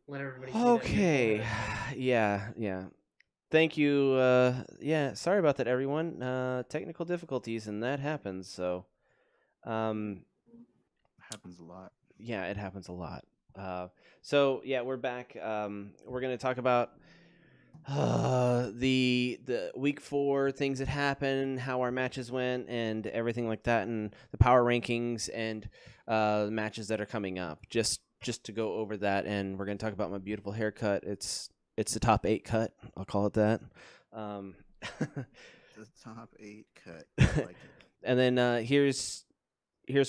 let everybody see that you're going Okay. ahead. Yeah. Thank you. Yeah, sorry about that, everyone. Technical difficulties, and that happens. So, um, Happens a lot. yeah, it happens a lot. Uh, so yeah, we're back. We're gonna talk about the week 4 things that happened, how our matches went, and everything like that, and the power rankings and the matches that are coming up. Just to go over that, and we're gonna talk about my beautiful haircut. It's the top 8 cut. I'll call it that. Um, The top 8 cut. I like it. and then here's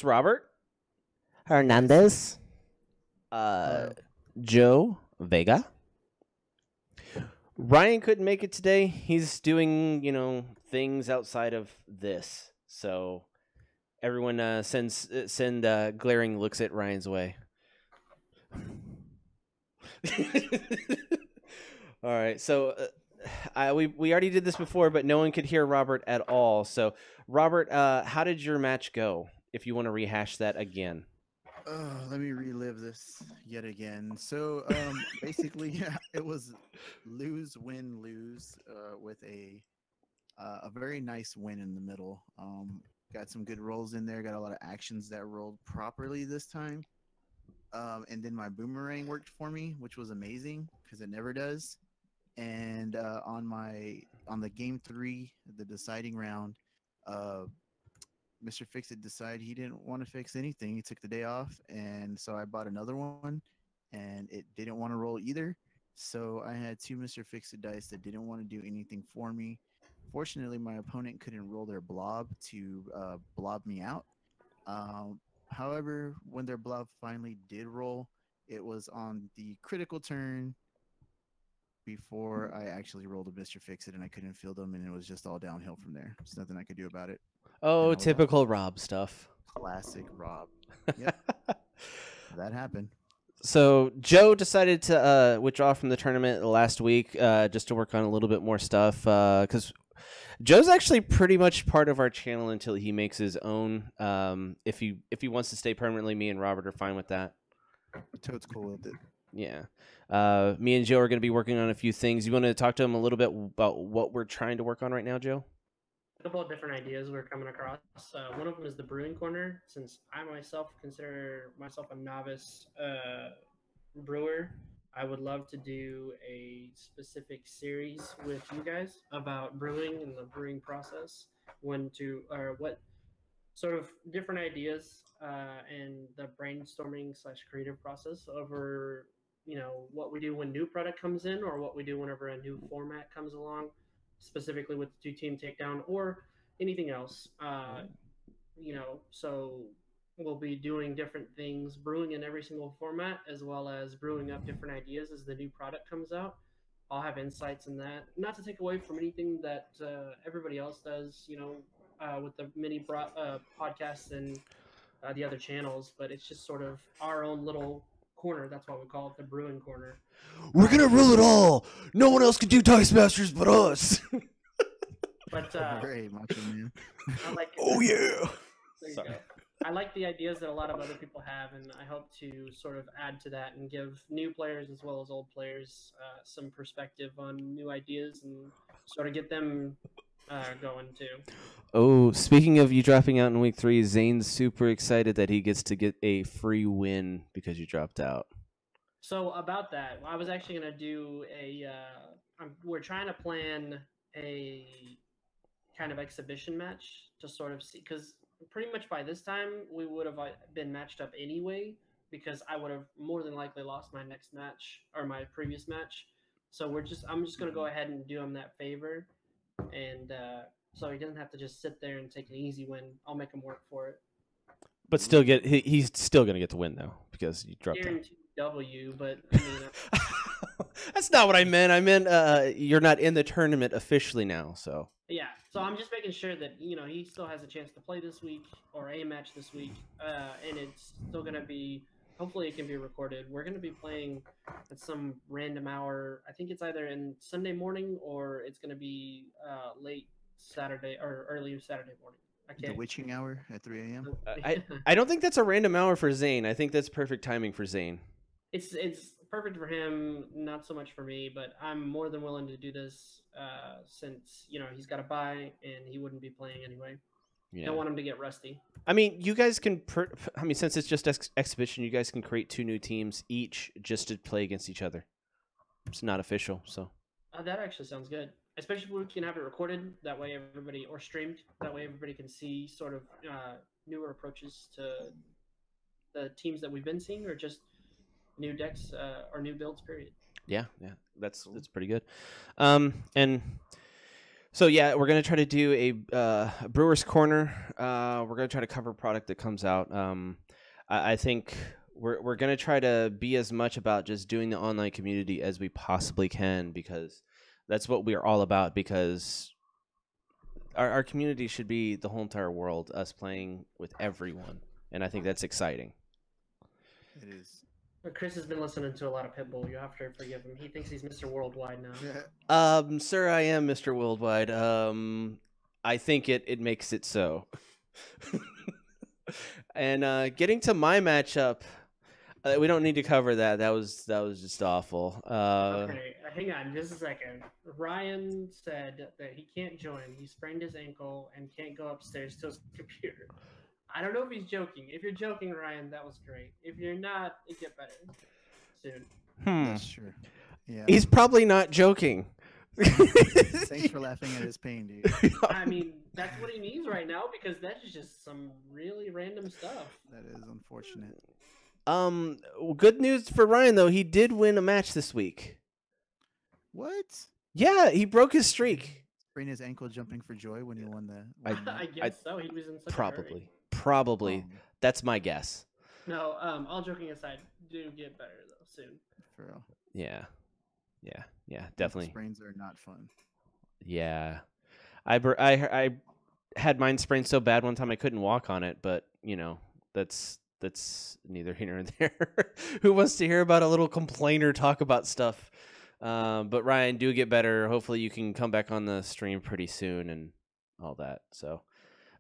Robert Hernandez. uh, Hello. Joe Vega. Ryan couldn't make it today. He's doing, things outside of this. So everyone send glaring looks at Ryan's way. All right. So we already did this before, but no one could hear Robert at all. So Robert, how did your match go? If you want to rehash that again. Let me relive this yet again. So, basically, yeah, it was lose, win, lose, with a very nice win in the middle. Got some good rolls in there. Got a lot of actions that rolled properly this time. And then my boomerang worked for me, which was amazing because it never does. And on the game 3, the deciding round, uh, Mr. Fix It decided he didn't want to fix anything. He took the day off, and so I bought another one, and it didn't want to roll either. So I had 2 Mr. Fix It dice that didn't want to do anything for me. Fortunately, my opponent couldn't roll their blob to blob me out. However, when their blob finally did roll, it was on the critical turn before I actually rolled a Mr. Fix It, and I couldn't field them, and it was just all downhill from there. There's nothing I could do about it. Oh, And I was out. typical Rob stuff. Classic Rob. Yep, that happened. So Joe decided to withdraw from the tournament last week just to work on a little bit more stuff because Joe's actually pretty much part of our channel until he makes his own. If he wants to stay permanently, me and Robert are fine with that. Toad's cool with it. Yeah. Me and Joe are going to be working on a few things. You want to talk to him a little bit about what we're trying to work on right now, Joe? A couple of different ideas we're coming across. One of them is the brewing corner, since I myself consider myself a novice brewer. I would love to do a specific series with you guys about brewing and the brewing process, when to or what sort of different ideas and the brainstorming slash creative process over what we do when new product comes in, or what we do whenever a new format comes along, specifically with the 2 team takedown or anything else. So we'll be doing different things, brewing in every single format, as well as brewing up different ideas as the new product comes out. I'll have insights in that, not to take away from anything that everybody else does, with the podcasts and the other channels, but it's just sort of our own little corner. That's why we call it the brewing corner. We're gonna rule it all. No one else can do Dice Masters but us. But Great, Macho Man. I like it. Oh yeah. There you Sorry. go. I like the ideas that a lot of other people have, and I hope to sort of add to that and give new players as well as old players some perspective on new ideas and sort of get them going too. Oh, speaking of you dropping out in week 3, Zane's super excited that he gets to get a free win because you dropped out. So about that, I was actually going to do we're trying to plan a kind of exhibition match to sort of see, because pretty much by this time we would have been matched up anyway, because I would have more than likely lost my next match or my previous match. So I'm just going to go ahead and do him that favor, and so he doesn't have to just sit there and take an easy win. I'll make him work for it. But still he's still gonna get the win though because you dropped out. Guaranteed W, but I mean, That's not what I meant. I meant you're not in the tournament officially now, so. yeah. So I'm just making sure that he still has a chance to play this week or a match this week, and it's still gonna be. Hopefully, it can be recorded. We're gonna be playing at some random hour. I think it's either in Sunday morning or it's gonna be late Saturday or early Saturday morning. I The can't. witching hour at 3 a.m. I don't think that's a random hour for Zane. I think that's perfect timing for Zane. It's perfect for him, not so much for me. But I'm more than willing to do this since he's got a bye and he wouldn't be playing anyway. Yeah. Don't want him to get rusty. I mean, you guys can. I mean, since it's just exhibition, you guys can create 2 new teams each just to play against each other. It's not official, so. That actually sounds good. Especially if we can have it recorded. That way, everybody or streamed. That way, everybody can see sort of newer approaches to the teams that we've been seeing, or just new decks or new builds. Period. Yeah, that's pretty good. And so yeah, we're gonna try to do a Brewers Corner. We're gonna try to cover product that comes out. I think we're gonna try to be as much about just doing the online community as we possibly can, because that's what we are all about. Because our community should be the whole entire world, us playing with everyone, and I think that's exciting. It is. Chris has been listening to a lot of Pitbull. You have to forgive him. He thinks he's Mr. Worldwide now. Sir, I am Mr. Worldwide. I think it makes it so. And getting to my matchup, we don't need to cover that. That was just awful. Okay, hang on just a second. Ryan said that he can't join. He sprained his ankle and can't go upstairs to his computer. I don't know if he's joking. If you're joking, Ryan, that was great. If you're not, it get better soon. That's true. Yeah. He's probably not joking. Thanks for laughing at his pain, dude. I mean, that's what he needs right now, because that is just some really random stuff. That is unfortunate. Good news for Ryan though. He did win a match this week. What? Yeah, he broke his streak. Sprained his ankle jumping for joy when he won the. I guess so. He was in such a hurry. Probably. That's my guess. No, all joking aside, do get better though soon. For real. Yeah, definitely. Sprains are not fun. Yeah, I had mine sprained so bad one time I couldn't walk on it, but that's neither here nor there. Who wants to hear about a little complainer talk about stuff? But Ryan, do get better. Hopefully you can come back on the stream pretty soon and all that. So,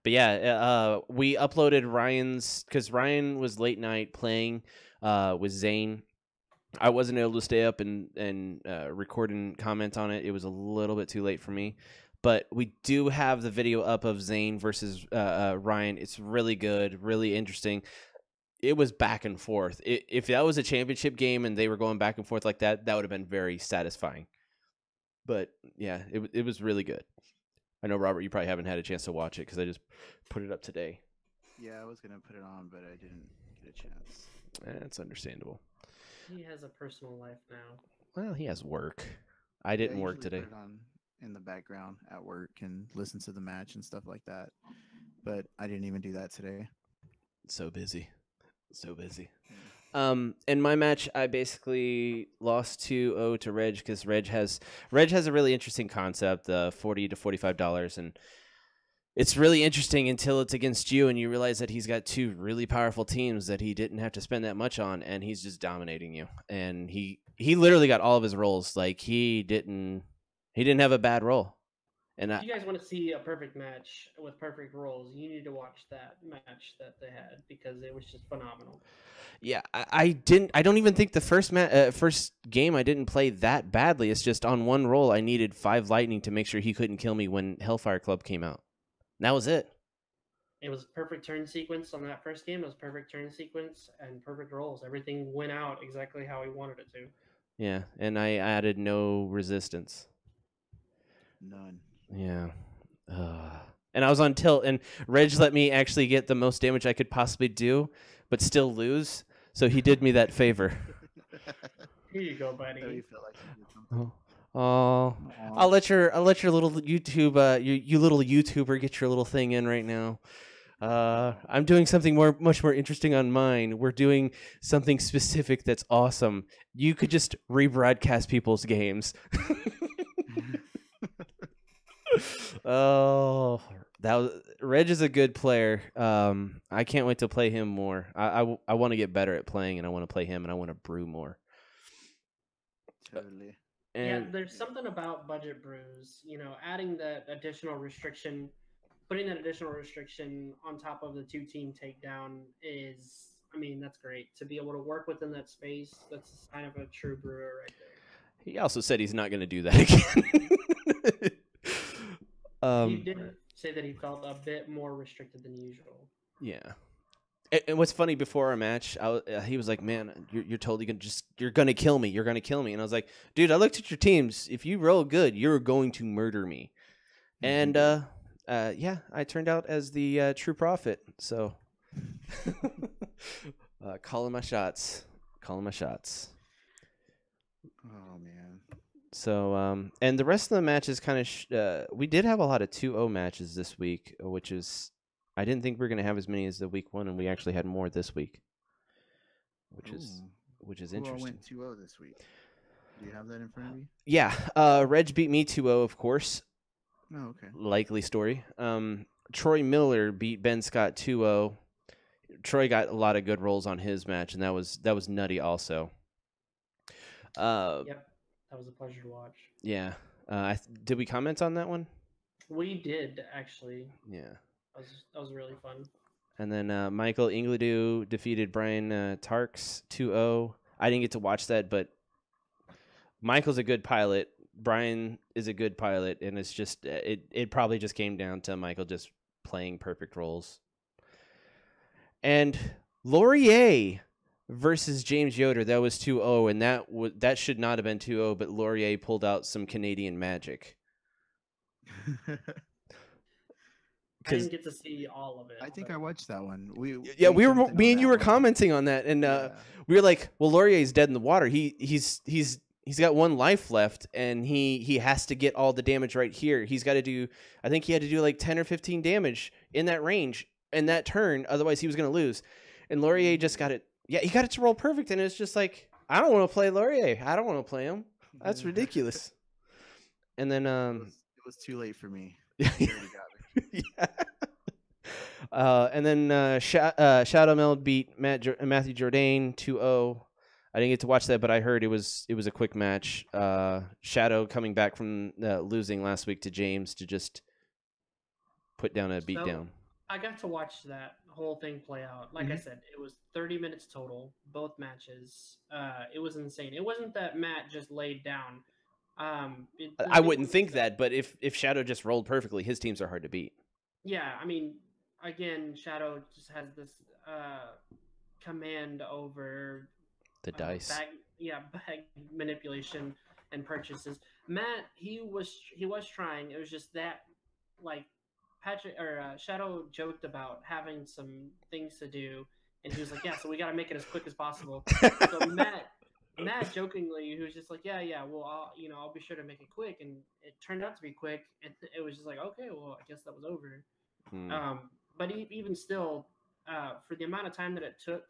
but yeah, we uploaded Ryan's, because Ryan was late night playing with Zane. I wasn't able to stay up and record and comment on it. It was a little bit too late for me. But we do have the video up of Zane versus Ryan. It's really good, really interesting. It was back and forth. If that was a championship game and they were going back and forth like that, that would have been very satisfying. But yeah, it was really good. I know, Robert, you probably haven't had a chance to watch it because I just put it up today. Yeah, I was gonna put it on, but I didn't get a chance. That's understandable. He has a personal life now. Well, he has work. I didn't work today. Put it on in the background at work and listen to the match and stuff like that. But I didn't even do that today. So busy. In my match, I basically lost 2-0 to Reg because Reg has a really interesting concept, $40 to $45, and it's really interesting until it's against you and you realize that he's got 2 really powerful teams that he didn't have to spend that much on, and he's just dominating you. And he literally got all of his rolls. Like he didn't have a bad roll. And if you guys want to see a perfect match with perfect rolls, you need to watch that match that they had, because it was just phenomenal. Yeah, I don't even think the first game I didn't play that badly. It's just on one roll I needed 5 lightning to make sure he couldn't kill me when Hellfire Club came out. And that was it. It was perfect turn sequence on that first game. It was perfect turn sequence and perfect rolls. Everything went out exactly how he wanted it to. Yeah, and I added no resistance. None. Yeah. And I was on tilt, and Reg let me actually get the most damage I could possibly do, but still lose. So he did me that favor. Here you go, buddy. So you feel like you did something. Oh, I'll let your little YouTube you little YouTuber get your little thing in right now. I'm doing something much more interesting on mine. We're doing something specific that's awesome. You could just rebroadcast people's games. Oh, Reg is a good player. I can't wait to play him more. I want to get better at playing, and I want to play him, and I want to brew more. Totally. And yeah, there's something about budget brews, adding that additional restriction, putting that additional restriction on top of the 2-team takedown is, I mean, that's great to be able to work within that space. That's a sign of a true brewer right there. He also said he's not going to do that again. He did say that he felt a bit more restricted than usual. Yeah. And what's funny, before our match, he was like, "Man, you're totally you're gonna kill me. You're gonna kill me." And I was like, "Dude, I looked at your teams. If you roll good, you're going to murder me." And yeah, I turned out as the true prophet. So, calling my shots. Oh man. So, and the rest of the matches kind of we did have a lot of 2-0 matches this week, which is, I didn't think we were going to have as many as the week one, and we actually had more this week, which is Who all interesting. went 2-0 this week? Do you have that in front of you? Yeah, Reg beat me 2-0, of course. Oh, okay. Likely story. Troy Miller beat Ben Scott 2-0. Troy got a lot of good rolls on his match, and that was nutty also. Yep, that was a pleasure to watch. Yeah. Did we comment on that one? We did, actually. Yeah. That was really fun. And then Michael Ingledew defeated Brian Tarks 2-0. I didn't get to watch that, but Michael's a good pilot. Brian is a good pilot, and it's just it probably just came down to Michael just playing perfect roles. And Laurier versus James Yoder, that was 2-0, and that should not have been 2-0, but Laurier pulled out some Canadian magic. I didn't get to see all of it. I think but... I watched that one. Me and you were commenting on that, and we were like, "Well, Laurier's dead in the water. He's got one life left, and he has to get all the damage right here. He's got to do. I think he had to do like 10 or 15 damage in that range in that turn. Otherwise, he was going to lose. And Laurier just got it. Yeah, he got it to roll perfect, and it's just like, I don't want to play Laurier. I don't want to play him. That's ridiculous. And then it was too late for me. Yeah. And then Shadow Meld beat Matthew Jourdain 2-0. I didn't get to watch that, but I heard it was a quick match. Shadow coming back from losing last week to James to just put down a beatdown. I got to watch that whole thing play out. Like I said, it was 30 minutes total, both matches. It was insane. It wasn't that Matt just laid down. I wouldn't think that, but if Shadow just rolled perfectly, his teams are hard to beat. Yeah, I mean, again, Shadow just has this command over the dice. Bag manipulation and purchases. Matt, he was trying. It was just that, like, Patrick or Shadow joked about having some things to do, and he was like, "Yeah, so we got to make it as quick as possible." So Matt jokingly, who was just like, yeah, well, I'll be sure to make it quick, and it turned out to be quick, and it was just like, okay, well, I guess that was over. But even still, for the amount of time that it took,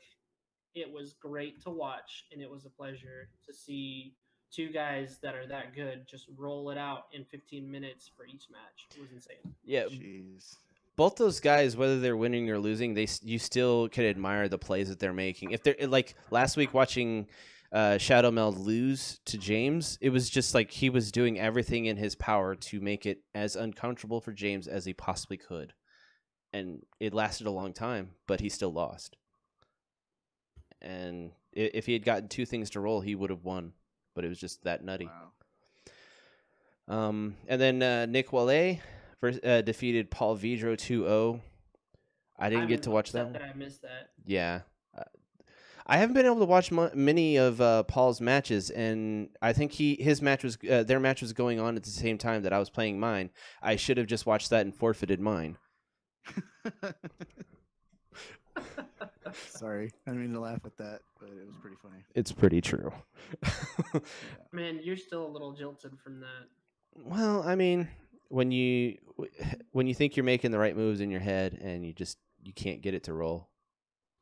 it was great to watch, and it was a pleasure to see two guys that are that good just roll it out in 15 minutes for each match. It was insane. Yeah. Jeez. Both those guys, whether they're winning or losing, you still can admire the plays that they're making. If they're like last week watching Shadow Meld lose to James, it was just like he was doing everything in his power to make it as uncomfortable for James as he possibly could. And it lasted a long time, but he still lost. And if he had gotten two things to roll, he would have won. But it was just that nutty. Wow. And then Nick Wallet defeated Paul Vidro 2-0. I didn't get to watch that one. I missed that. Yeah. I haven't been able to watch many of Paul's matches, and I think their match was going on at the same time that I was playing mine. I should have just watched that and forfeited mine. Sorry, I didn't mean to laugh at that, but it was pretty funny. It's pretty true. Man, you're still a little jilted from that. Well, I mean, when you think you're making the right moves in your head and you can't get it to roll,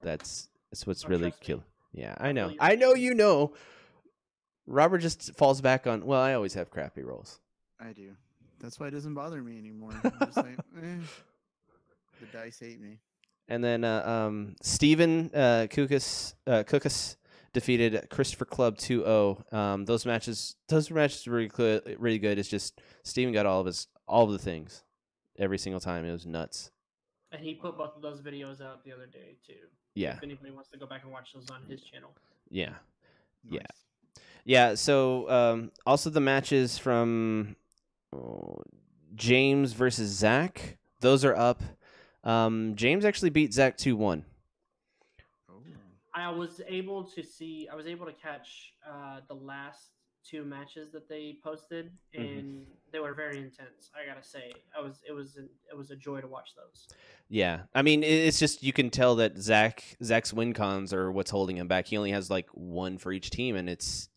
that's what's really killing. Yeah, I know. I know you know. Robert just falls back on, well, I always have crappy rolls. I do. That's why it doesn't bother me anymore. I'm just like, the dice hate me. And then Steven Kukas defeated Christopher Club 2-0. Those matches were really good. It's just Steven got all of the things every single time. It was nuts. And he put both of those videos out the other day too. Yeah. If anybody wants to go back and watch those on his channel. Yeah. Nice. Yeah. So also the matches from James versus Zach, those are up. James actually beat Zach 2-1. Oh. I was able to catch the last 2 matches that they posted, and they were very intense. I gotta say, it was a joy to watch those. Yeah, I mean, it's just you can tell that Zach's win cons are what's holding him back. He only has like 1 for each team, and it's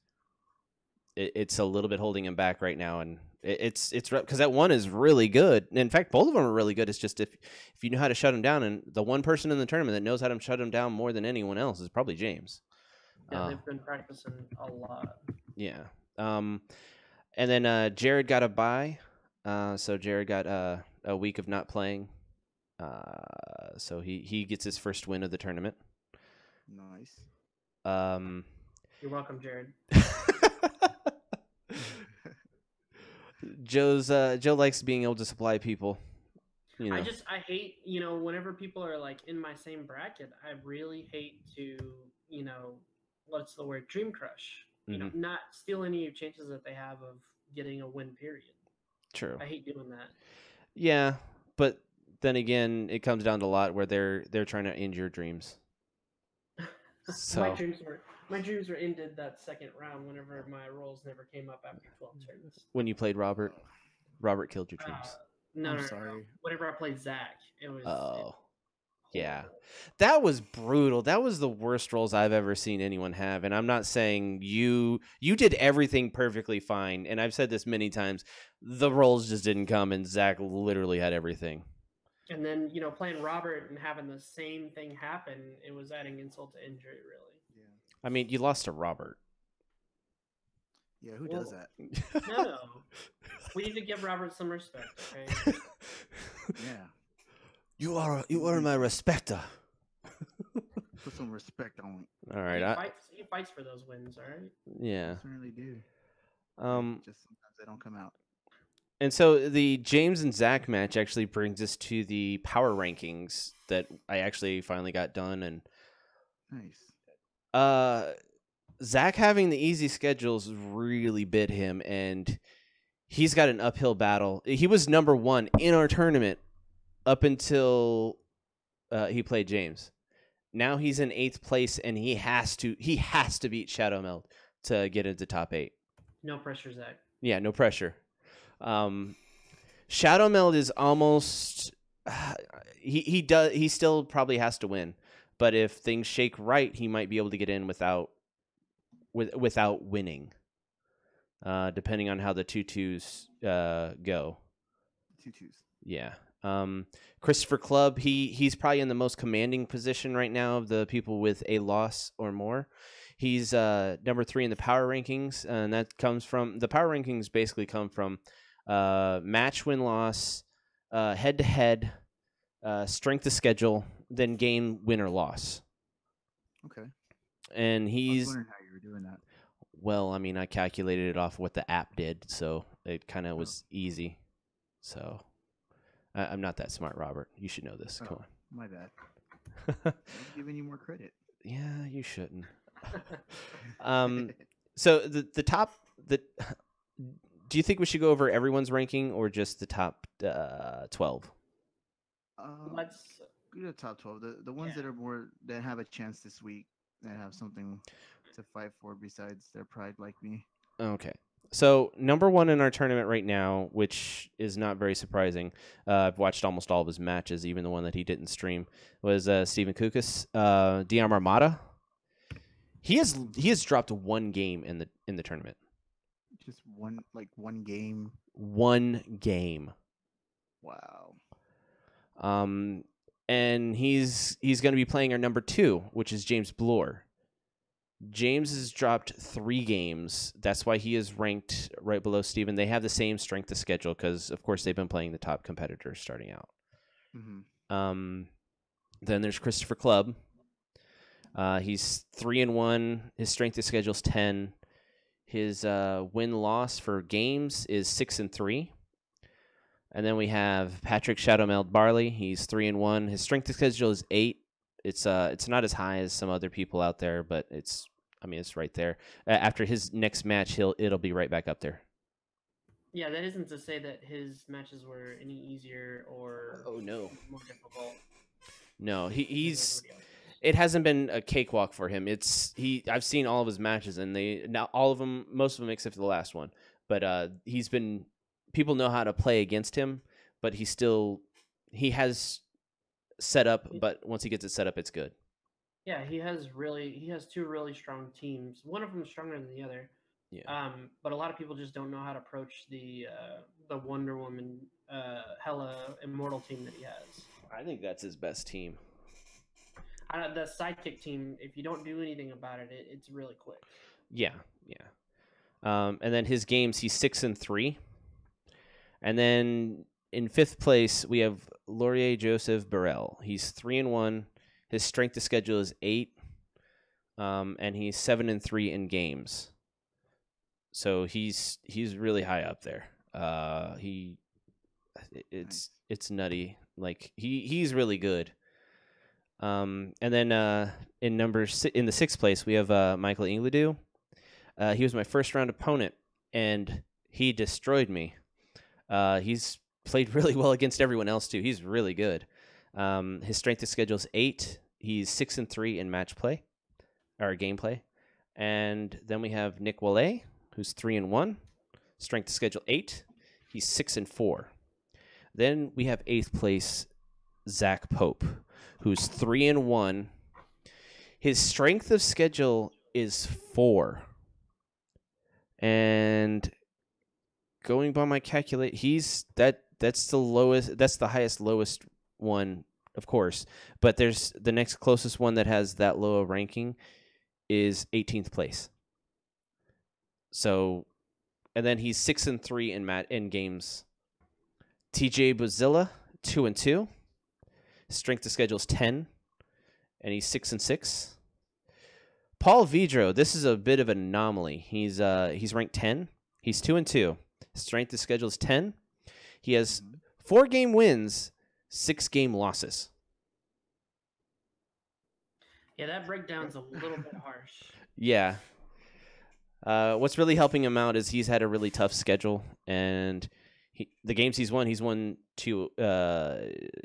a little bit holding him back right now. And it's because that one is really good. In fact, both of them are really good. It's just if you know how to shut him down, and the one person in the tournament that knows how to shut him down more than anyone else is probably James. Yeah, they've been practicing a lot. Yeah. And then Jared got a bye. So Jared got a week of not playing. So he gets his first win of the tournament. Nice. You're welcome, Jared. Joe likes being able to supply people. You know. I hate, whenever people are like in my same bracket, I really hate to, what's the word? Dream crush. Not steal any chances that they have of getting a win, period. True. I hate doing that. Yeah, but then again, it comes down to a lot where they're trying to end your dreams. So my dreams were ended that second round whenever my rolls never came up after 12 turns. When you played Robert killed your dreams. No, sorry. Whenever I played Zach, it was. Oh. Yeah. That was brutal. That was the worst rolls I've ever seen anyone have. And I'm not saying you did everything perfectly fine. And I've said this many times. The rolls just didn't come, and Zach literally had everything. And then, playing Robert and having the same thing happen, it was adding insult to injury, really. Yeah. I mean, you lost to Robert. Yeah, who does that? No. We need to give Robert some respect, okay? Yeah. You are my respecter. Put some respect on it. All right. He fights for those wins, all right? Yeah. I certainly do. Just sometimes they don't come out. And so the James and Zach match actually brings us to the power rankings that I actually finally got done. And nice. Zach having the easy schedules really bit him, and he's got an uphill battle. He was number 1 in our tournament up until he played James. Now he's in 8th place, and he has to beat Shadow Meld to get into top 8. No pressure, Zach. Yeah, no pressure. Shadow Meld is almost he still probably has to win, but if things shake right, he might be able to get in without winning. Depending on how the 2-2s go. 2-2s. Yeah. Christopher Clubb, he's probably in the most commanding position right now of the people with a loss or more. He's number 3 in the power rankings, and that comes from the power rankings. Basically, come from match win loss, head to head, strength of schedule, then game win or loss. Okay. And I he's was wondering how you were doing that. well. I mean, I calculated it off what the app did, so it kind of was easy. So I'm not that smart, Robert. You should know this. Come on. My bad. I'm giving you more credit. Yeah, you shouldn't. So the top do you think we should go over everyone's ranking or just the top 12? Let's do the top 12. The ones that have a chance this week, that have something to fight for besides their pride, like me. Okay. So number 1 in our tournament right now, which is not very surprising, I've watched almost all of his matches, even the one that he didn't stream, was Stephen Kukas. Dion Armada. He has dropped 1 game in the tournament. Just one game. 1 game. Wow. And he's going to be playing our number 2, which is James Bloor. James has dropped 3 games. That's why he is ranked right below Steven. They have the same strength of schedule because, of course, they've been playing the top competitors starting out. Mm-hmm. Then there's Christopher Clubb. He's 3-1. His strength of schedule is 10. His win-loss for games is 6-3. And then we have Patrick Shadowmeld Barley. He's 3-1. His strength of schedule is 8. It's not as high as some other people out there, but it's right there. After his next match, it'll be right back up there. Yeah, that isn't to say that his matches were any easier or no, more difficult. No, than he's. everybody else. It hasn't been a cakewalk for him. I've seen all of his matches, and all of them, most of them except for the last one. But people know how to play against him, but he has set up. But once he gets it set up, it's good. Yeah, he has 2 really strong teams. One of them is stronger than the other. Yeah. But a lot of people just don't know how to approach the Wonder Woman Hela Immortal team that he has. I think that's his best team. The sidekick team, if you don't do anything about it, it's really quick. Yeah. And then his games, he's 6-3. And then in 5th place, we have Laurier Joseph Burrell. He's 3-1. His strength of schedule is 8. And he's 7-3 in games. So he's really high up there. It's nutty. Like he's really good. And then in the 6th place we have Michael Ingledew. He was my first round opponent, and he destroyed me. He's played really well against everyone else too. He's really good. His strength of schedule is 8. He's 6-3 in match play or gameplay. And then we have Nick Wallet, who's 3-1, strength of schedule 8. He's 6-4. Then we have 8th place Zach Pope, who's 3-1. His strength of schedule is 4. And going by my calculate, that's the lowest. That's the lowest one, of course. But there's the next closest one that has that low a ranking is 18th place. So, and then he's 6-3 in games. TJ Bozilla, 2-2. Strength of schedule is 10, and he's 6-6. Paul Vidro, this is a bit of an anomaly. He's ranked 10. He's 2-2. Strength of schedule is 10. He has 4 game wins, 6 game losses. Yeah, that breakdown's a little bit harsh. Yeah. What's really helping him out is he's had a really tough schedule, and the games he's won 2.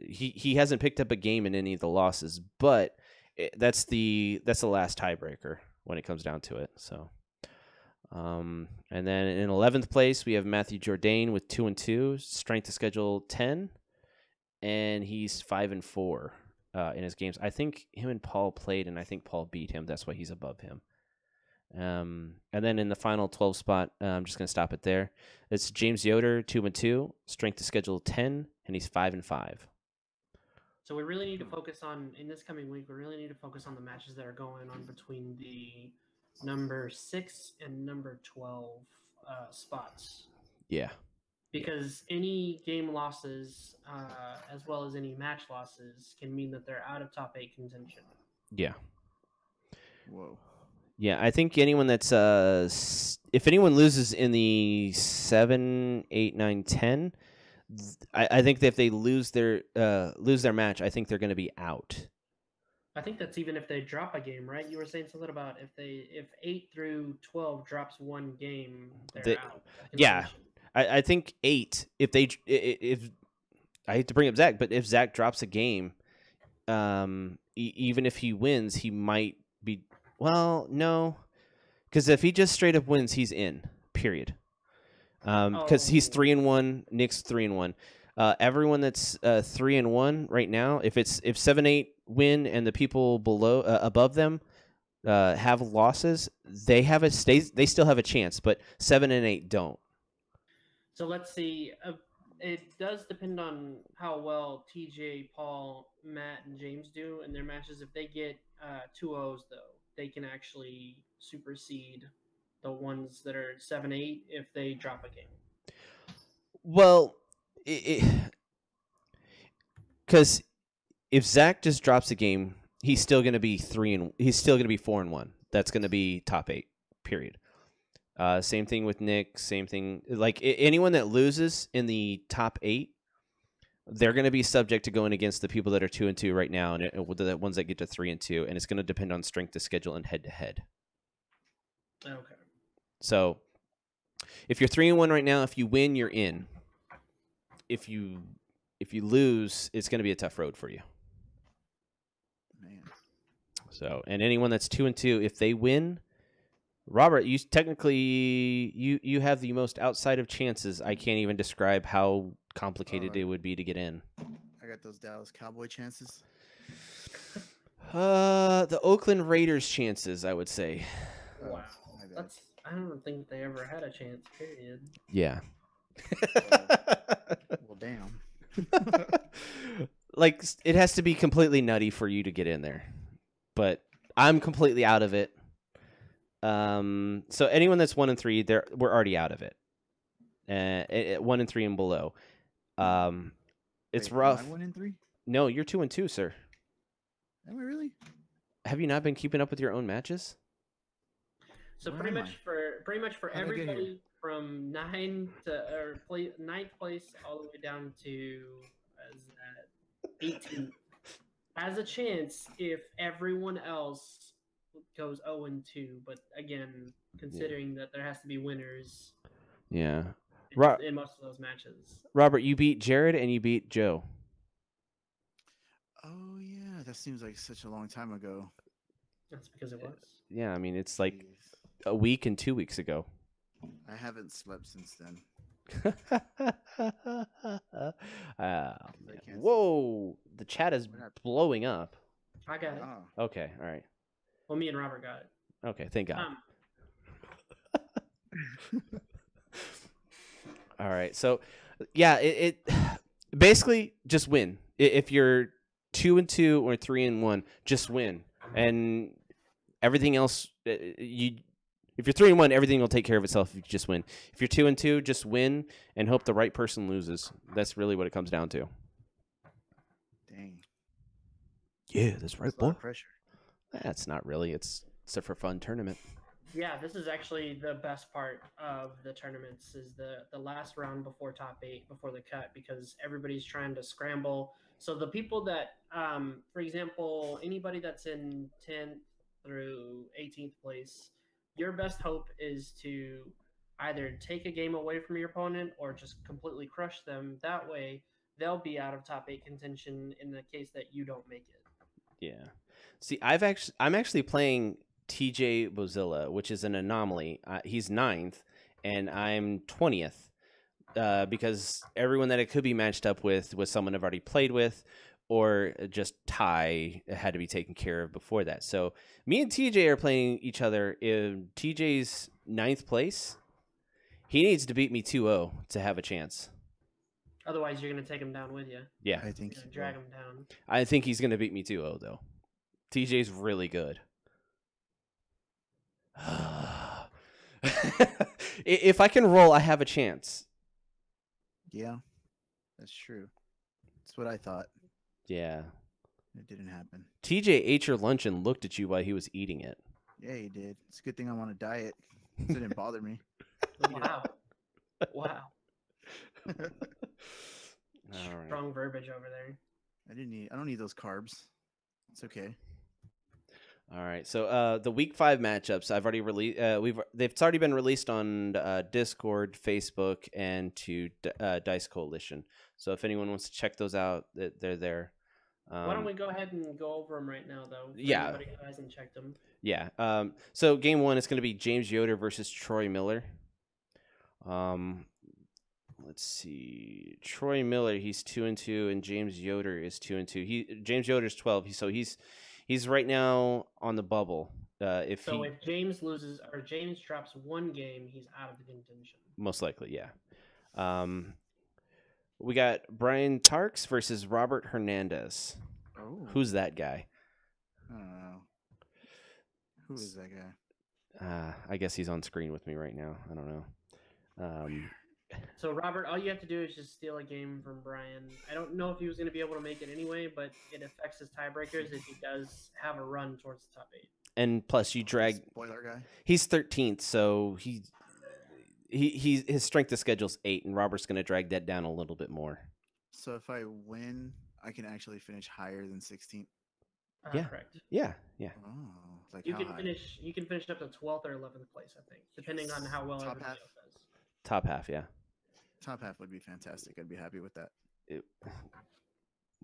He hasn't picked up a game in any of the losses, but that's the last tiebreaker when it comes down to it. So, and then in 11th place we have Matthew Jourdain with 2-2, strength of schedule 10, and he's 5-4 in his games. I think him and Paul played, and I think Paul beat him. That's why he's above him. And then in the final 12 spot, I'm just going to stop it there. It's James Yoder, 2-2, strength of schedule 10, and he's 5-5. So we really need to focus on, in this coming week, we really need to focus on the matches that are going on between the number 6 and number 12 spots. Yeah. Because any game losses, as well as any match losses, can mean that they're out of top 8 contention. Yeah. Whoa. Yeah, I think anyone that's if anyone loses in the 7, 8, 9, 10, I think that if they lose their match, I think they're going to be out. I think that's even if they drop a game, right? You were saying something about if 8 through 12 drops 1 game, they're out. Yeah, I think 8. If I hate to bring up Zach, but if Zach drops a game, even if he wins, he might be. Well, no, because if he just straight up wins, he's in. Period. Because he's 3-1. Nick's 3-1. Everyone that's 3-1 right now, if 7-8 win and the people below above them have losses, they still have a chance, but 7 and 8 don't. So let's see. It does depend on how well TJ, Paul, Matt, and James do in their matches. If they get 2-0s, though, they can actually supersede the ones that are 7-8 if they drop a game. Well, because if Zach just drops a game, he's still going to be 4-1. That's going to be top 8. Period. Same thing with Nick. Same thing. Like anyone that loses in the top 8 they're going to be subject to going against the people that are 2-2 right now, and the ones that get to 3-2, and it's going to depend on strength of schedule and head to head. Okay. So, if you're 3-1 right now, if you win, you're in. If you lose, it's going to be a tough road for you. Man. So, and anyone that's 2-2, if they win, Robert, you technically you have the most outside of chances. I can't even describe how complicated it would be to get in. I got those Dallas Cowboy chances. The Oakland Raiders chances, I would say. Oh, Wow. my bad. I don't think they ever had a chance. Period. Yeah. Well, damn. Like, it has to be completely nutty for you to get in there, but I'm completely out of it. So anyone that's 1-3, we're already out of it. 1-3 and below. It's Wait, rough. Am I 1-3? No, you're 2-2, sir. Am I really? Have you not been keeping up with your own matches? So Where pretty am much for How'd I get here? everybody from 9th place all the way down to 18th has a chance if everyone else goes 0-2. But again, considering that there has to be winners Yeah. in most of those matches. Robert, you beat Jared and you beat Joe. Oh yeah, that seems like such a long time ago. That's because it was. Yeah, I mean, it's like Jeez. a week and 2 weeks ago. I haven't slept since then. Man. can't- Whoa, the chat is What happened? blowing up. I got it. Oh, Okay, all right. Well, me and Robert got it. Okay, thank God. All right, so yeah, it basically just win. If you're 2-2 or 3-1, just win, and everything else If you're 3-1, everything will take care of itself if you just win. If you're 2-2, just win and hope the right person loses. That's really what it comes down to. dang. Yeah, that's right, That's a boy. lot of pressure. That's not really. It's a for fun tournament. Yeah, this is actually the best part of the tournaments is the last round before top 8, before the cut, because everybody's trying to scramble. So the people that, for example, anybody that's in 10th through 18th place, your best hope is to either take a game away from your opponent or just completely crush them. That way, they'll be out of top 8 contention in the case that you don't make it. Yeah. See, I'm actually playing TJ Bozilla, which is an anomaly. He's 9th, and I'm 20th, because everyone that it could be matched up with was someone I've already played with, or just tie had to be taken care of before that. So me and TJ are playing each other in TJ's 9th place. He needs to beat me 2-0 to have a chance. Otherwise, you're going to take him down with you. Yeah. I think You're so. gonna drag him down. I think he's going to beat me 2-0, though. TJ's really good. If I can roll, I have a chance. Yeah, that's true. That's what I thought. Yeah. It didn't happen. TJ ate your lunch and looked at you while he was eating it. Yeah, you did. It's a good thing I'm on a diet. So it didn't bother me. Wow. Wow. All right. Strong verbiage over there. I don't need those carbs. It's okay. All right. So the week 5 matchups I've already released. It's already been released on Discord, Facebook, and to Dice Coalition. So if anyone wants to check those out, they're there. Why don't we go ahead and go over them right now, though? For Yeah. Anybody who hasn't checked them. Yeah. So game 1 is going to be James Yoder versus Troy Miller. Let's see. Troy Miller, he's 2-2, and James Yoder is 2-2. James Yoder's 12. He's right now on the bubble. If James loses or James drops one game, he's out of the contention. most likely, yeah. We got Brian Tarks versus Robert Hernandez. Oh. Who's that guy? I don't know. Who is that guy? I guess he's on screen with me right now. I don't know. So, Robert, all you have to do is just steal a game from Brian. I don't know if he was going to be able to make it anyway, but it affects his tiebreakers if he does have a run towards the top 8. And plus, you drag. Spoiler guy. He's 13th, so his strength of schedule's 8, and Robert's going to drag that down a little bit more. So if I win, I can actually finish higher than 16th. Yeah. Correct. Yeah. Oh, like You how can high? finish. You can finish up to 12th or 11th place, I think, depending on Yes. how well Top everybody half? else does. Top half. Yeah. Top half would be fantastic. I'd be happy with that. It-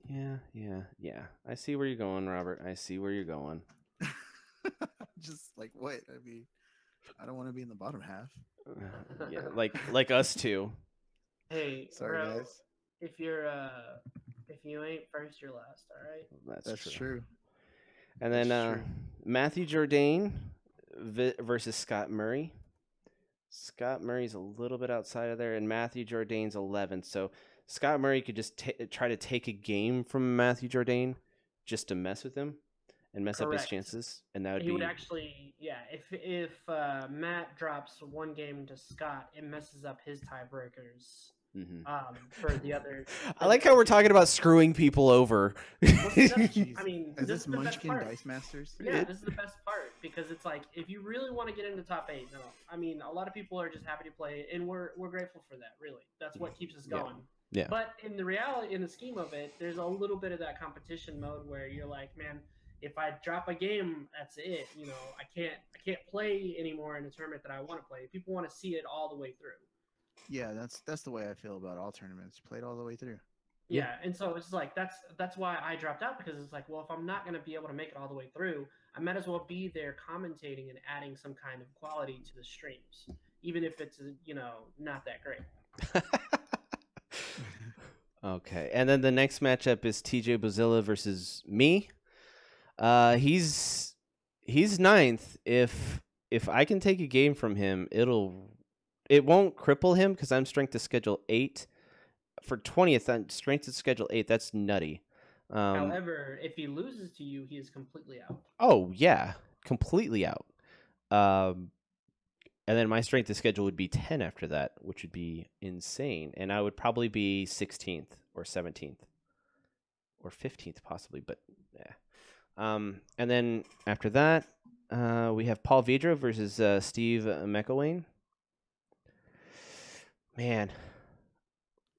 yeah. I see where you're going, Robert. I see where you're going. Just like what? I mean, I don't want to be in the bottom half. Yeah, like us two. Hey, Sorry, bro, guys. if you ain't first, you're last. All right. That's true. And That's then true. Matthew Jourdain versus Scott Murray. Scott Murray's a little bit outside of there, and Matthew Jourdain's 11th. So Scott Murray could just try to take a game from Matthew Jourdain just to mess with him and mess up his Correct. chances, and that would He be would actually, yeah. If Matt drops one game to Scott, it messes up his tiebreakers. Mhm. For the other. I like how we're talking about screwing people over. Well, see, that's, Jeez. I mean, Is this this is the best Munchkin part. Dice Masters? Yeah, this is the best part because it's like if you really want to get into top 8, no, I mean a lot of people are just happy to play, and we're grateful for that. Really, that's what keeps us Yeah. going. Yeah. But in the reality, in the scheme of it, there's a little bit of that competition mode where you're like, man, if I drop a game, that's it. You know, I can't play anymore in a tournament that I want to play. People want to see it all the way through. Yeah, that's the way I feel about all tournaments. Played all the way through. Yeah, and so it's like that's why I dropped out because it's like, well, if I'm not going to be able to make it all the way through, I might as well be there commentating and adding some kind of quality to the streams, even if it's not that great. Okay, and then the next matchup is TJ Bozilla versus me. He's ninth. If I can take a game from him, it won't cripple him because I'm strength to schedule 8. For 20th, I'm strength to schedule 8. That's nutty. However, if he loses to you, he is completely out. Oh yeah, completely out. And then my strength to schedule would be 10 after that, which would be insane. And I would probably be 16th or 17th or 15th possibly, but yeah. And then after that, we have Paul Vidra versus Steve McElwain. Man,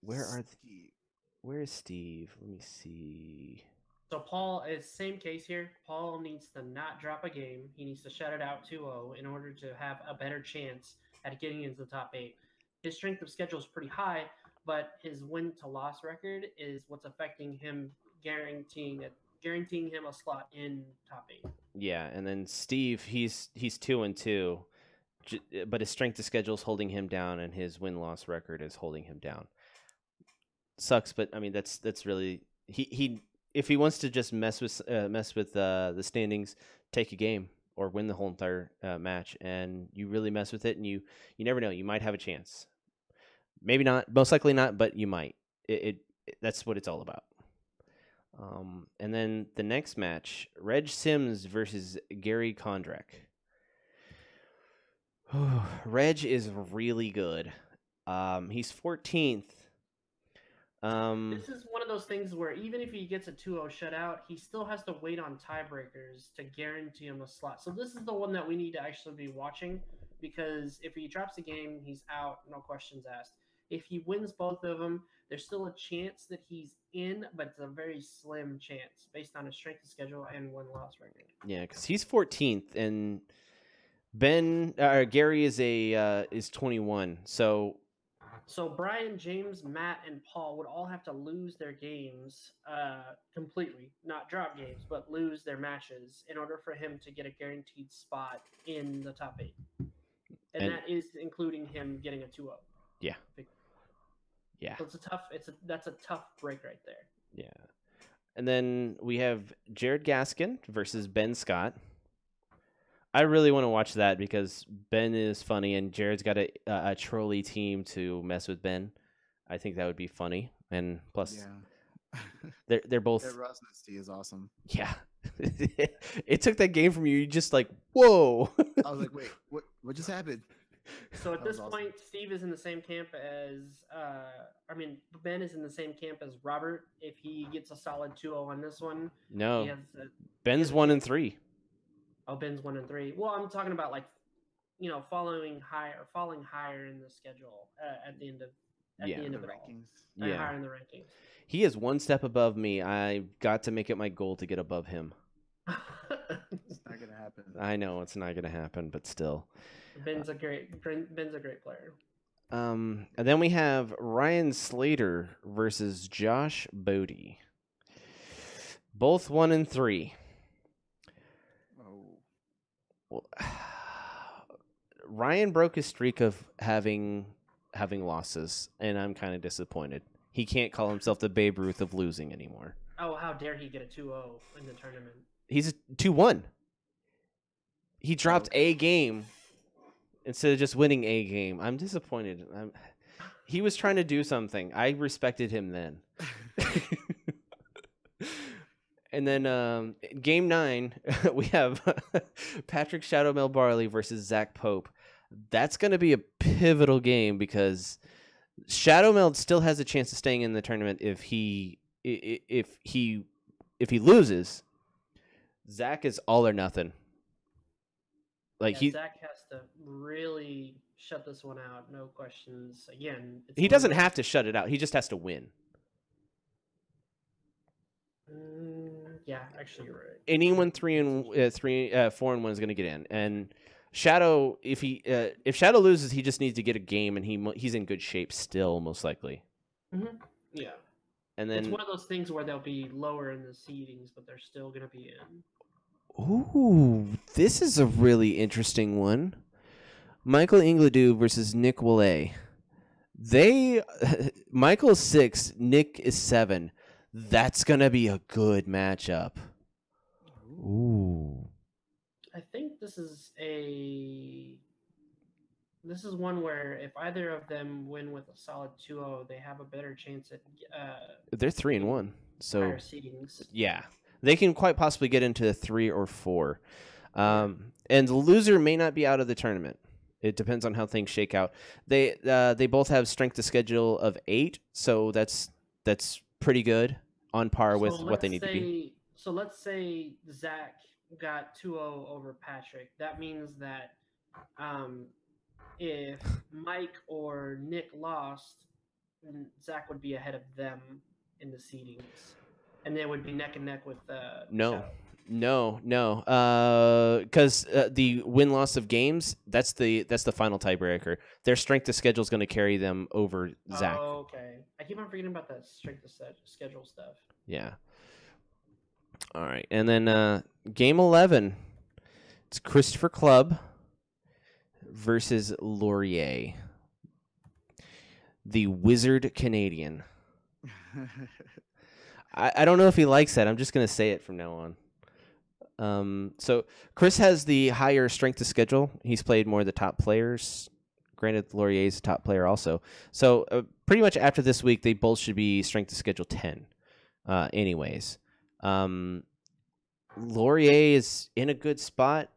where is Steve? Let me see. So Paul is same case here. Paul needs to not drop a game. He needs to shut it out 2-0 in order to have a better chance at getting into the top 8. His strength of schedule is pretty high, but his win to loss record is what's affecting him, guaranteeing him a slot in top 8. Yeah, and then Steve, he's 2-2, but his strength to schedule is holding him down, and his win loss record is holding him down. Sucks, but I mean that's really he if he wants to just mess with the standings, take a game or win the whole entire match, and you really mess with it, and you never know, you might have a chance. Maybe not, most likely not, but you might. That's what it's all about. And then the next match, Reg Sims versus Gary Kondrak. Reg is really good. He's 14th. This is one of those things where even if he gets a 2-0 shutout, he still has to wait on tiebreakers to guarantee him a slot. So this is the one that we need to actually be watching, because if he drops a game, he's out, no questions asked. If he wins both of them, there's still a chance that he's in, but it's a very slim chance based on his strength of schedule and win-loss record. Yeah, because he's 14th, and Gary is 21. So Brian, James, Matt, and Paul would all have to lose their games completely, not drop games, but lose their matches in order for him to get a guaranteed spot in the top 8. And that is including him getting a 2-0. Yeah. Yeah. So that's a tough break right there. Yeah. And then we have Jared Gaskin versus Ben Scott. I really want to watch that because Ben is funny and Jared's got a trolley team to mess with Ben. I think that would be funny, and plus, they're both. That Rosnesty is awesome. Yeah, it took that game from you. You just like, whoa. I was like, wait, what just happened? So at this point, Steve is in the same camp as, Ben is in the same camp as Robert. If he gets a solid 2-0 on this one, no, Ben's 1-3. Oh, Ben's 1-3. Well, I'm talking about falling higher in the schedule at the end of at Yeah. the end The of it all. rankings. And Yeah. higher in the rankings. He is one step above me. I got to make it my goal to get above him. It's not gonna happen. I know it's not going to happen, but still. Ben's a great player. And then we have Ryan Slater versus Josh Bodie. Both 1-3. Oh, Well, Ryan broke his streak of having losses, and I'm kind of disappointed. He can't call himself the Babe Ruth of losing anymore. Oh, how dare he get a 2-0 in the tournament? He's a 2-1. He dropped a game instead of just winning a game. I'm disappointed. He was trying to do something. I respected him then. And then game 9, we have Patrick Shadowmel Barley versus Zach Pope. That's going to be a pivotal game because Shadowmel still has a chance of staying in the tournament if he loses. Zach is all or nothing. Like Zach has to really shut this one out, no questions. Again, he doesn't have to shut it out. He just has to win. Yeah, actually, you're right. Anyone 4-1 is going to get in, and Shadow, if Shadow loses, he just needs to get a game, and he's in good shape still, most likely. Mm-hmm. Yeah, and then it's one of those things where they'll be lower in the seedings, but they're still going to be in. Ooh, this is a really interesting one. Michael Ingledew versus Nick Willay. Michael's 6, Nick is 7. That's gonna be a good matchup. Ooh. I think this is one where if either of them win with a solid 2-0, they have a better chance at They're 3-1, so higher seedings. yeah, they can quite possibly get into 3 or 4. And the loser may not be out of the tournament. It depends on how things shake out. They both have strength of schedule of 8, so that's pretty good, on par with what they need to be. So let's say Zach got 2-0 over Patrick. That means that if Mike or Nick lost, Zach would be ahead of them in the seedings, and they would be neck and neck with No. Shadow. No, because the win-loss of games, that's the final tiebreaker. Their strength of schedule is going to carry them over Zach. Oh, okay. I keep on forgetting about that strength of schedule stuff. Yeah. All right, and then game 11, it's Christopher Clubb versus Laurier, the Wizard Canadian. I don't know if he likes that. I'm just going to say it from now on. So Chris has the higher strength of schedule. He's played more of the top players. Granted, Laurier is a top player also. So pretty much after this week, they both should be strength of schedule 10 anyways. Laurier is in a good spot.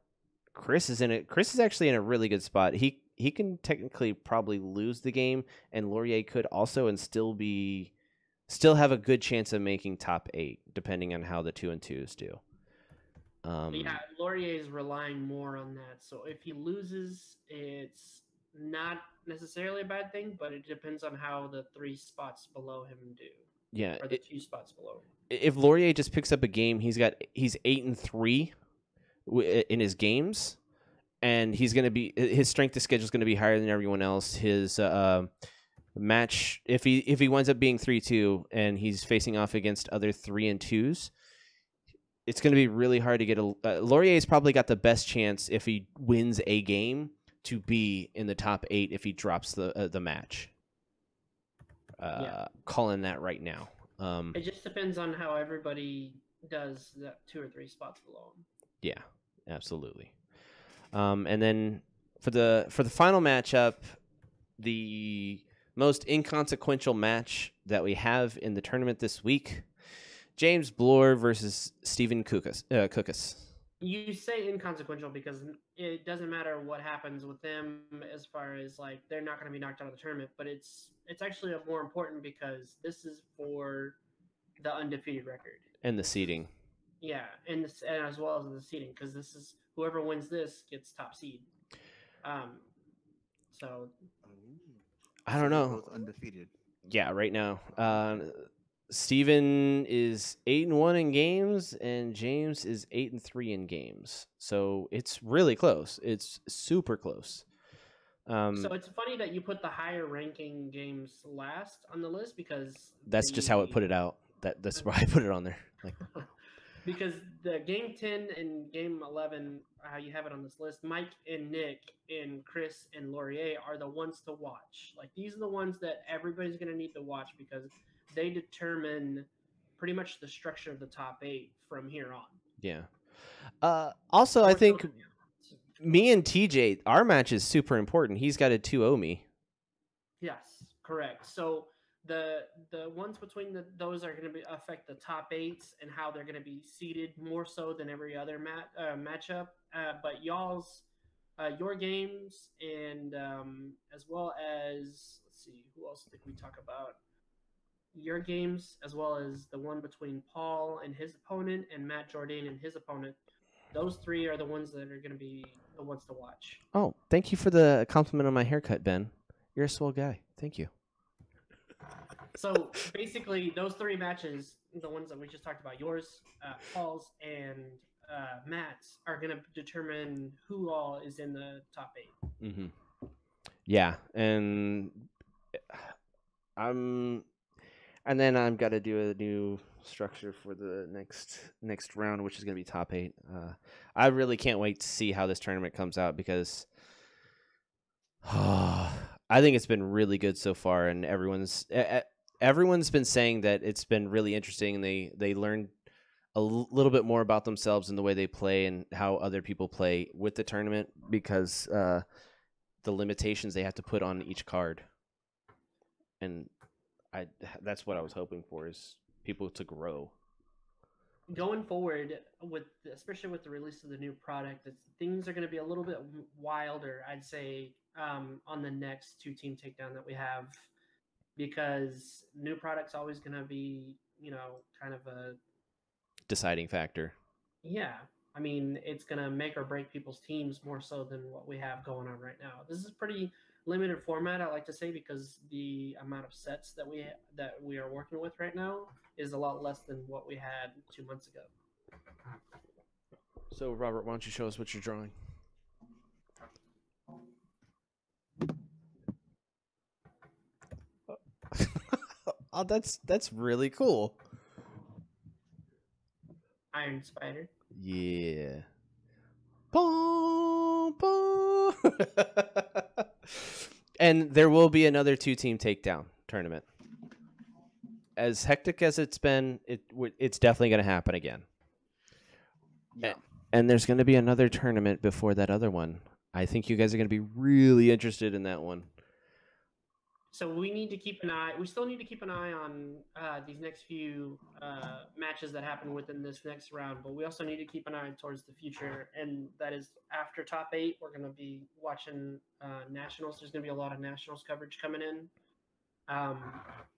Chris is actually in a really good spot. He can technically probably lose the game, and Laurier could also and still have a good chance of making top 8, depending on how the 2 and 2s do. Yeah, Laurier is relying more on that. So if he loses, it's not necessarily a bad thing, but it depends on how the 3 spots below him do. Yeah, or the 2 spots below him. If Laurier just picks up a game, he's 8-3 in his games, and his strength of schedule is going to be higher than everyone else. His match, if he winds up being 3-2 and he's facing off against other 3 and 2s, it's going to be really hard to get Laurier's probably got the best chance if he wins a game to be in the top 8 if he drops the match. Calling that right now. It just depends on how everybody does that 2 or 3 spots below him. Yeah, absolutely. And then for the final matchup, the most inconsequential match that we have in the tournament this week, James Bloor versus Stephen Kukas. You say inconsequential because it doesn't matter what happens with them as far as like they're not going to be knocked out of the tournament, but it's actually more important because this is for the undefeated record and the seeding. Yeah, and as well as the seeding because this is whoever wins this gets top seed. So I So don't they're know. both undefeated. Yeah, right now. Steven is 8-1 in games, and James is 8-3 in games. So it's really close. It's super close. So it's funny that you put the higher ranking games last on the list because That's just how it put it out. That's why I put it on there. Like, because the game 10 and game 11, how you have it on this list, Mike and Nick and Chris and Laurier are the ones to watch. Like these are the ones that everybody's going to need to watch because they determine pretty much the structure of the top 8 from here on. yeah. Also, I More so think than- me and TJ, our match is super important. He's got a 2-0 me. Yes, correct. So the ones between those are going to affect the top 8s and how they're going to be seeded more so than every other matchup. But your games and as well as let's see who else did we talk about? Your games as well as the one between Paul and his opponent and Matt Jordan and his opponent. Those 3 are the ones that are going to be the ones to watch. Oh, thank you for the compliment on my haircut, Ben. You're a swell guy. Thank you. So basically, those 3 matches, the ones that we just talked about, yours, Paul's, and Matt's, are going to determine who all is in the top 8. Mm-hmm. Yeah, and then I'm got to do a new structure for the next round, which is going to be top 8. I really can't wait to see how this tournament comes out because I think it's been really good so far, and everyone's been saying that it's been really interesting, and they learned a little bit more about themselves and the way they play and how other people play with the tournament because the limitations they have to put on each card. And that's what I was hoping for is people to grow. Going forward, especially with the release of the new product, things are going to be a little bit wilder, I'd say, on the next 2 team takedown that we have, because new product's always going to be, kind of a Deciding factor. yeah. I mean, it's going to make or break people's teams more so than what we have going on right now. This is pretty limited format, I like to say, because the amount of sets that we are working with right now is a lot less than what we had 2 months ago. So, Robert, why don't you show us what you're drawing? Oh, that's really cool. Iron Spider. Yeah. Boom, boom. And there will be another 2-team takedown tournament. As hectic as it's been, it's definitely going to happen again. Yeah. And there's going to be another tournament before that other one. I think you guys are going to be really interested in that one. So we need to keep an eye. We still need to keep an eye on these next few matches that happen within this next round. But we also need to keep an eye towards the future, and that is after top 8. We're going to be watching nationals. There's going to be a lot of nationals coverage coming in,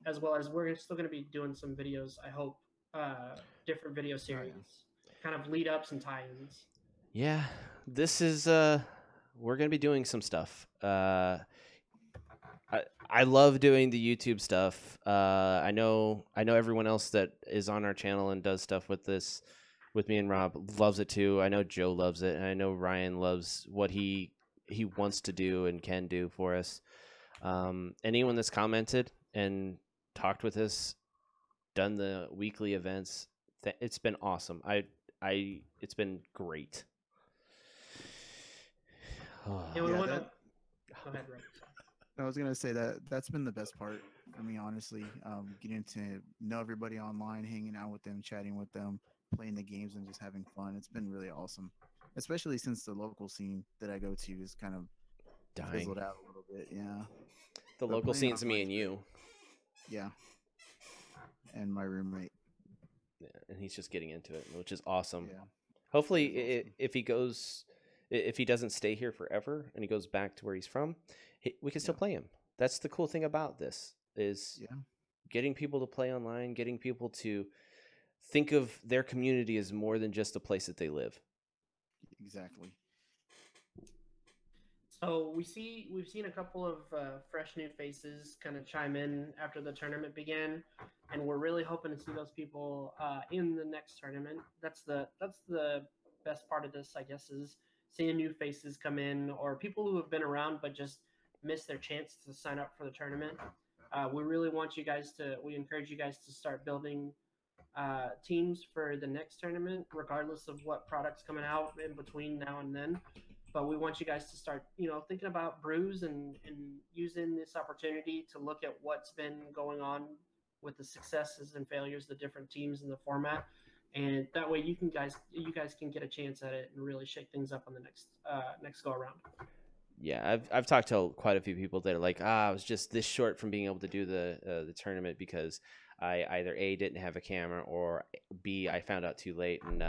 as well as we're still going to be doing some videos. I hope different video series, kind of lead ups and tie-ins. Yeah, this is we're going to be doing some stuff. I love doing the YouTube stuff. I know everyone else that is on our channel and does stuff with this, with me and Rob, loves it too. I know Joe loves it, and I know Ryan loves what he wants to do and can do for us. Anyone that's commented and talked with us, done the weekly events, it's been awesome. It's been great. And we Yeah, want to that- go ahead, Rob. I was gonna say that's been the best part for me, honestly. Getting to know everybody online, hanging out with them, chatting with them, playing the games, and just having fun. It's been really awesome, especially since the local scene that I go to is kind of Dying. fizzled out a little bit. Yeah, The But local playing scene's me online and you. yeah, and my roommate. Yeah, and he's just getting into it, which is awesome. Yeah, Hopefully, That is awesome. if he doesn't stay here forever and he goes back to where he's from, we can still Yeah. play him. That's the cool thing about this is yeah, getting people to play online, getting people to think of their community as more than just a place that they live. exactly. So we've seen a couple of fresh new faces kind of chime in after the tournament began, and we're really hoping to see those people in the next tournament. That's the best part of this, I guess, is seeing new faces come in or people who have been around but just missed their chance to sign up for the tournament. We really want you guys to. We encourage you guys to start building teams for the next tournament, regardless of what products coming out in between now and then. But we want you guys to start, thinking about brews and using this opportunity to look at what's been going on with the successes and failures of the different teams in the format, and that way you guys can get a chance at it and really shake things up on the next go around. Yeah, I've talked to quite a few people that are like, I was just this short from being able to do the tournament because I either A, didn't have a camera, or B, I found out too late. And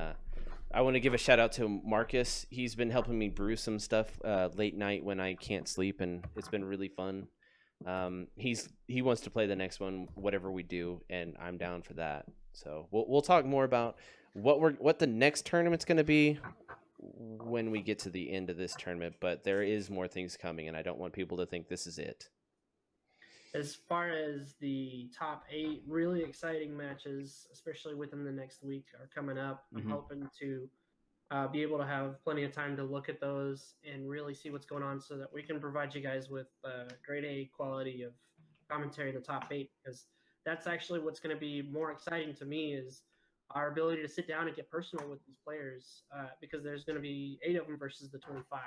I want to give a shout out to Marcus. He's been helping me brew some stuff late night when I can't sleep, and it's been really fun. He wants to play the next one, whatever we do, and I'm down for that. So we'll talk more about what the next tournament's going to be when we get to the end of this tournament, but there is more things coming, and I don't want people to think this is it. As far as the top 8 really exciting matches, especially within the next week, are coming up. I'm hoping to be able to have plenty of time to look at those and really see what's going on so that we can provide you guys with grade A quality of commentary in the top 8, because that's actually what's going to be more exciting to me is our ability to sit down and get personal with these players, because there's going to be 8 of them versus the 25.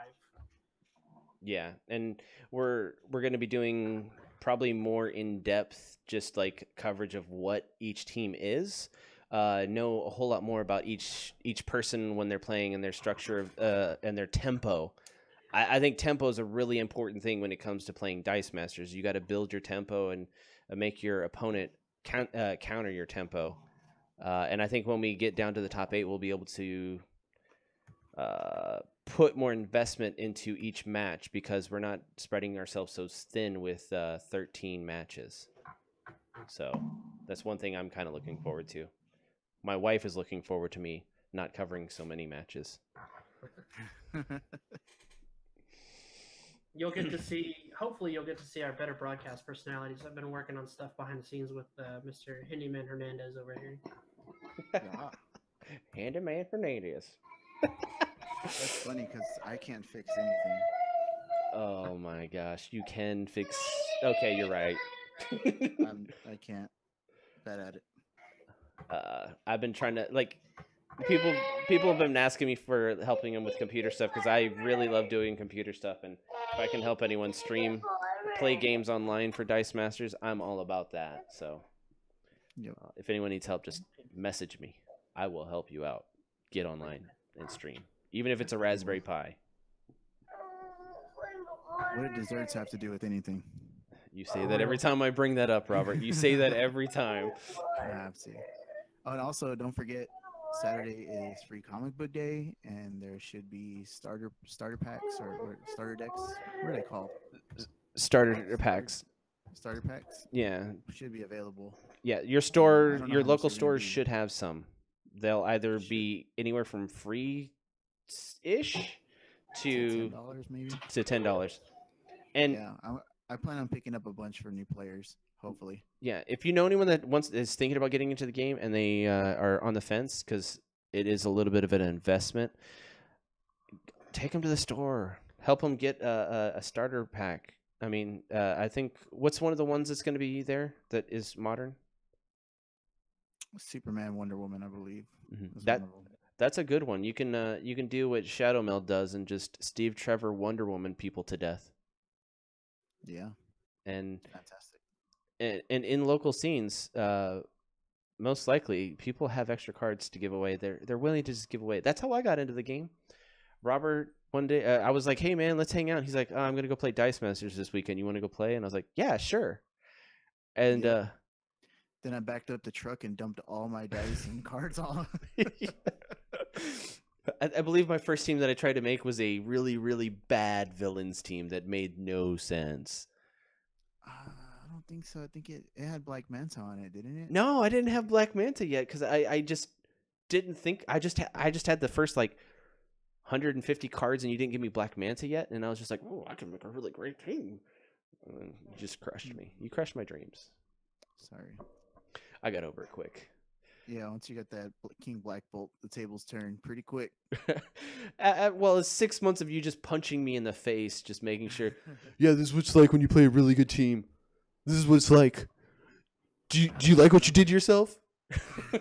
Yeah, and we're going to be doing probably more in-depth just like coverage of what each team is. Know a whole lot more about each person when they're playing and their structure and their tempo. I think tempo is a really important thing when it comes to playing Dice Masters. You got to build your tempo and make your opponent counter your tempo. And I think when we get down to the top 8, we'll be able to put more investment into each match because we're not spreading ourselves so thin with 13 matches. So that's one thing I'm kind of looking forward to. My wife is looking forward to me not covering so many matches. Hopefully you'll get to see our better broadcast personalities. I've been working on stuff behind the scenes with Mr. Handyman Hernandez over here. Handyman Hernandez. That's funny because I can't fix anything. Oh my gosh, you can fix. Okay, you're right. I can't. Bad at it. I've been trying to people have been asking me for helping them with computer stuff because I really love doing computer stuff, and if I can help anyone play games online for Dice Masters, I'm all about that. So, if anyone needs help, just message me. I will help you out. Get online and stream, even if it's a Raspberry Pi. What do desserts have to do with anything? You say that every time I bring that up, Robert. You say that every time. I have to. Oh, and also, don't forget, Saturday is Free Comic Book Day, and there should be starter packs or starter decks. What are they called? Starter packs. Starter packs? Yeah. Should be available. Yeah, your local stores should have some. They'll either be anywhere from free-ish to $10 maybe. To $10. And yeah, I plan on picking up a bunch for new players. Hopefully. Yeah, if you know anyone that is thinking about getting into the game and they are on the fence because it is a little bit of an investment, take them to the store. Help them get a starter pack. I mean, I think what's one of the ones that's going to be there that is modern? Superman, Wonder Woman, I believe. Mm-hmm. That's a good one. You can do what Shadow Meld does and just Steve Trevor Wonder Woman people to death. Yeah. And fantastic. And in local scenes, most likely people have extra cards to give away. They're willing to just give away. That's how I got into the game. Robert, one day I was like, "Hey man, let's hang out." He's like, "I'm gonna go play Dice Masters this weekend. You want to go play?" And I was like, "Yeah, sure." And then I backed up the truck and dumped all my dice and cards on. I believe my first team that I tried to make was a really, really bad villains team that made no sense. I don't think so. I think it had Black Manta on it, didn't it? No, I didn't have Black Manta yet because I just didn't think. I just had the first 150 cards and you didn't give me Black Manta yet? And I was just like, oh, I can make a really great team. And then you just crushed me. You crushed my dreams. Sorry. I got over it quick. Yeah, once you got that King Black Bolt, the tables turn pretty quick. Well, it's 6 months of you just punching me in the face, just making sure. Yeah, this is what it's like when you play a really good team. This is what it's like. Do you like what you did to yourself? Why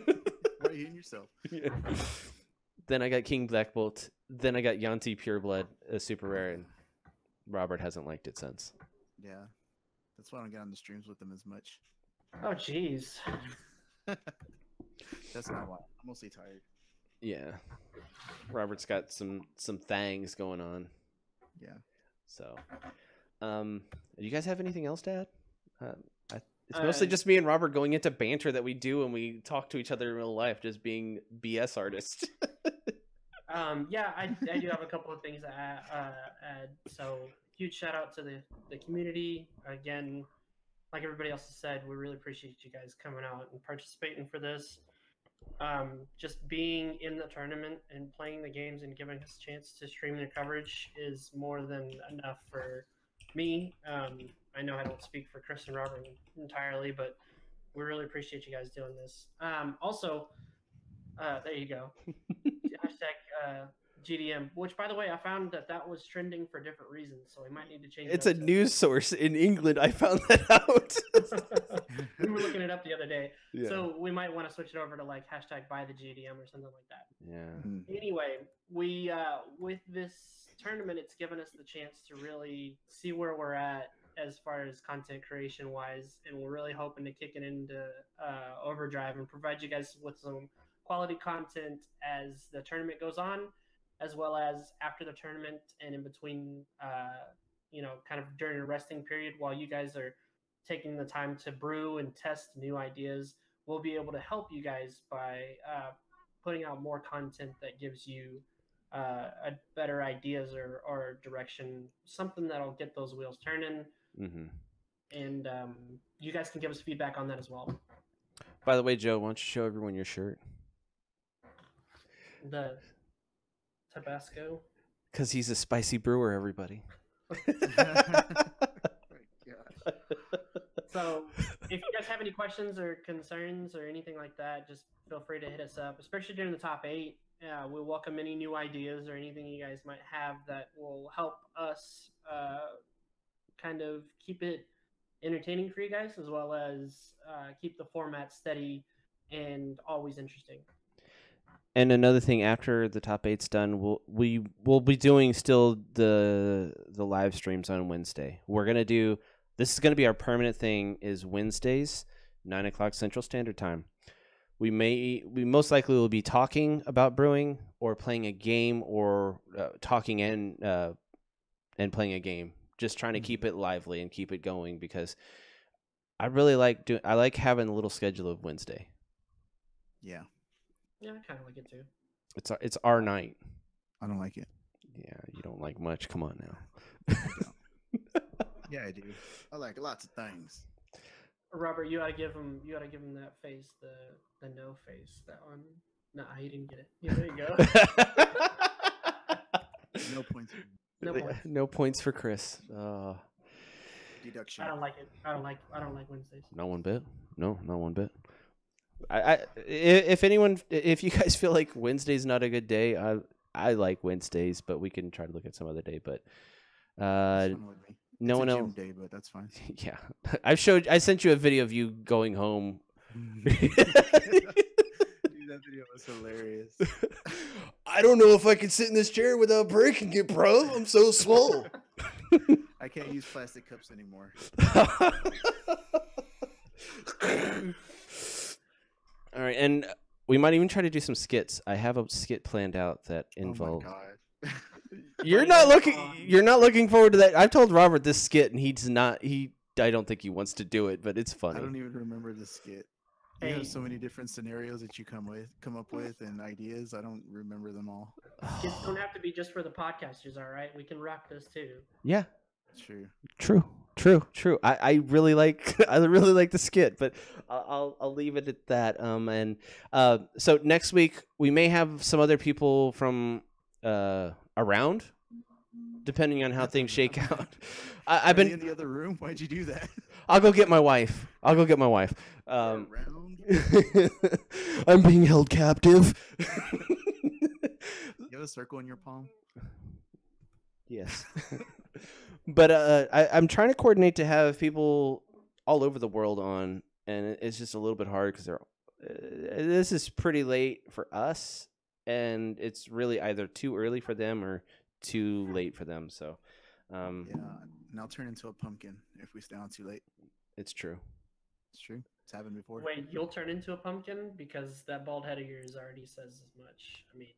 are you hitting yourself? Yeah. Then I got King Black Bolt. Then I got Yanti Pureblood, a super rare, and Robert hasn't liked it since. Yeah, that's why I don't get on the streams with them as much. Oh, jeez. That's not why. I'm mostly tired. Yeah, Robert's got some things going on. Yeah. So, do you guys have anything else to add? It's mostly just me and Robert going into banter that we do when we talk to each other in real life, just being BS artists. Yeah, I do have a couple of things to add. So, huge shout out to the community. Again, like everybody else has said, we really appreciate you guys coming out and participating for this. Just being in the tournament and playing the games and giving us a chance to stream their coverage is more than enough for me. I know I don't speak for Chris and Robert entirely, but we really appreciate you guys doing this. Also, there you go. Hashtag GDM, which, by the way, I found that was trending for different reasons, so we might need to change it. It's a news source in England. I found that out. We were looking it up the other day. Yeah. So we might want to switch it over to like hashtag buy the GDM or something like that. Yeah. Anyway, we with this tournament, it's given us the chance to really see where we're at as far as content creation wise, and we're really hoping to kick it into overdrive and provide you guys with some quality content as the tournament goes on, as well as after the tournament and in between, kind of during a resting period while you guys are taking the time to brew and test new ideas. We'll be able to help you guys by putting out more content that gives you a better ideas or direction, something that'll get those wheels turning. Mm-hmm. And you guys can give us feedback on that as well. By the way, Joe, why don't you show everyone your shirt? The Tabasco. Because he's a spicy brewer, everybody. So if you guys have any questions or concerns or anything like that, just feel free to hit us up, especially during the top 8. We welcome any new ideas or anything you guys might have that will help us kind of keep it entertaining for you guys, as well as keep the format steady and always interesting. And another thing, after the top 8's done, we'll be doing still the live streams on Wednesday. This is gonna be our permanent thing, is Wednesdays, 9:00 Central Standard Time. We most likely will be talking about brewing or playing a game, or talking and playing a game. Just trying to keep it lively and keep it going, because I really like having a little schedule of Wednesday. Yeah. Yeah, I kind of like it too. It's our night. I don't like it. Yeah, you don't like much. Come on now. Yeah, I do. I like lots of things. Robert, you gotta give him that face, the no face. That one. No, he didn't get it. Yeah, there you go. No points. No points. No points for Chris. Deduction. I don't like it. I don't like Wednesdays. Not one bit. No, not one bit. If you guys feel like Wednesday's not a good day, I like Wednesdays, but we can try to look at some other day. But no one else. Day, but that's fine. Yeah, I sent you a video of you going home. Dude, that video was hilarious. I don't know if I can sit in this chair without breaking it, bro. I'm so swole. I can't use plastic cups anymore. All right, and we might even try to do some skits. I have a skit planned out that involves. Oh my god! You're not looking forward to that. I've told Robert this skit, and he's not. I don't think he wants to do it, but it's funny. I don't even remember the skit. You have so many different scenarios that you come up with, and ideas. I don't remember them all. Skits don't have to be just for the podcasters, all right? We can rap this too. Yeah. True. True. I really like the skit, but I'll leave it at that. So next week we may have some other people from around, depending on how things shake out. I've I've been in the other room. Why'd you do that? I'll go get my wife. Around. I'm being held captive. You have a circle in your palm. Yes. But I'm trying to coordinate to have people all over the world on, and it's just a little bit hard because this is pretty late for us, and it's really either too early for them or too late for them. So, Yeah, and I'll turn into a pumpkin if we stay on too late. it's true. It's true. It's happened before. Wait, you'll turn into a pumpkin because that bald head of yours already says as much. I mean,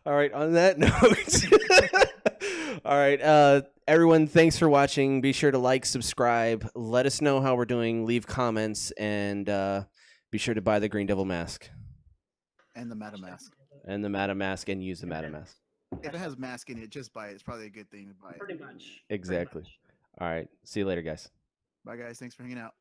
All right, on that note. All right, everyone, thanks for watching. Be sure to like, subscribe, let us know how we're doing, leave comments, and be sure to buy the Green Devil mask And the Madam Mask. and the Madam mask and use the Madam mask. If it has mask in it, just buy it. It's probably a good thing to buy it. pretty much. Exactly. All right, see you later, guys. Bye, guys. Thanks for hanging out.